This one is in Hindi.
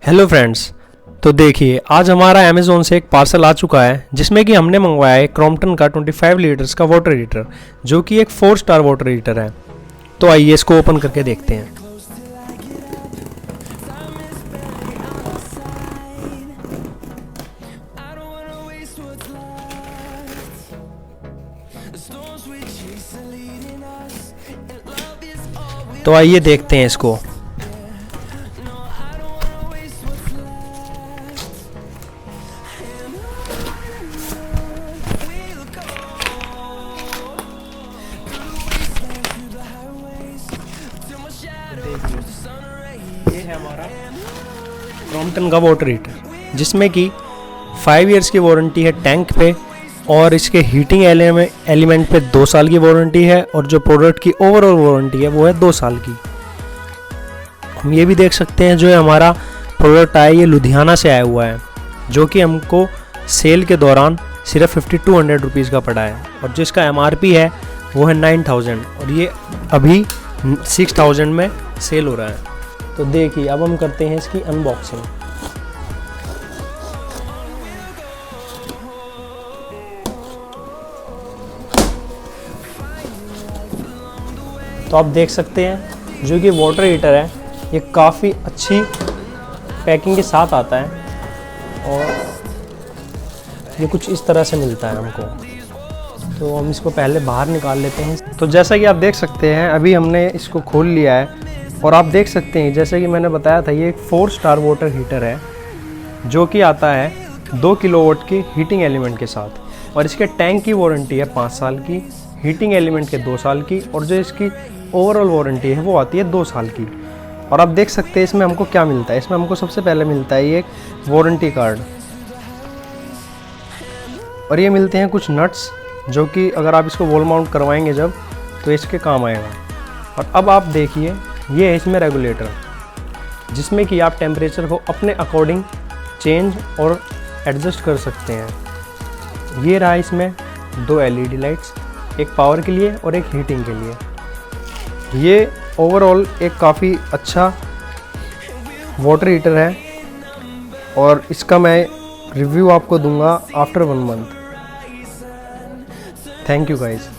हेलो फ्रेंड्स, तो देखिए आज हमारा अमेज़ोन से एक पार्सल आ चुका है जिसमें कि हमने मंगवाया है क्रॉम्पटन का 25 लीटर्स का वाटर हीटर जो कि एक 4 स्टार वाटर हीटर है। तो आइए इसको ओपन करके देखते हैं। तो आइए देखते हैं इसको। ये है हमारा क्रॉम्पटन का वाटर हीटर जिसमें कि 5 इयर्स की वारंटी है टैंक पे, और इसके हीटिंग एलिमेंट पे 2 साल की वारंटी है, और जो प्रोडक्ट की ओवरऑल वारंटी है वो है 2 साल की। हम ये भी देख सकते हैं जो हमारा प्रोडक्ट आया ये लुधियाना से आया हुआ है, जो कि हमको सेल के दौरान सिर्फ 5200 रुपीज़ का पड़ा है, और जिसका MRP है वो है 9000, और ये अभी 6000 में सेल हो रहा है। तो देखिए अब हम करते हैं इसकी अनबॉक्सिंग। तो आप देख सकते हैं जो कि वाटर हीटर है ये काफ़ी अच्छी पैकिंग के साथ आता है, और ये कुछ इस तरह से मिलता है हमको। तो हम इसको पहले बाहर निकाल लेते हैं। तो जैसा कि आप देख सकते हैं अभी हमने इसको खोल लिया है, और आप देख सकते हैं जैसे कि मैंने बताया था ये एक 4 स्टार वाटर हीटर है जो कि आता है 2 किलोवाट की हीटिंग एलिमेंट के साथ, और इसके टैंक की वारंटी है 5 साल की, हीटिंग एलिमेंट के 2 साल की, और जो इसकी ओवरऑल वारंटी है वो आती है 2 साल की। और आप देख सकते हैं इसमें हमको क्या मिलता है। इसमें हमको सबसे पहले मिलता है ये एक वारंटी कार्ड, और ये मिलते हैं कुछ नट्स जो कि अगर आप इसको वॉल माउंट करवाएंगे जब तो इसके काम आएगा। और अब आप देखिए ये है इसमें रेगुलेटर जिसमें कि आप टेम्परेचर को अपने अकॉर्डिंग चेंज और एडजस्ट कर सकते हैं। ये रहा इसमें 2 LED लाइट्स, एक पावर के लिए और एक हीटिंग के लिए। ये ओवरऑल एक काफ़ी अच्छा वाटर हीटर है, और इसका मैं रिव्यू आपको दूंगा after 1 month. Thank you guys.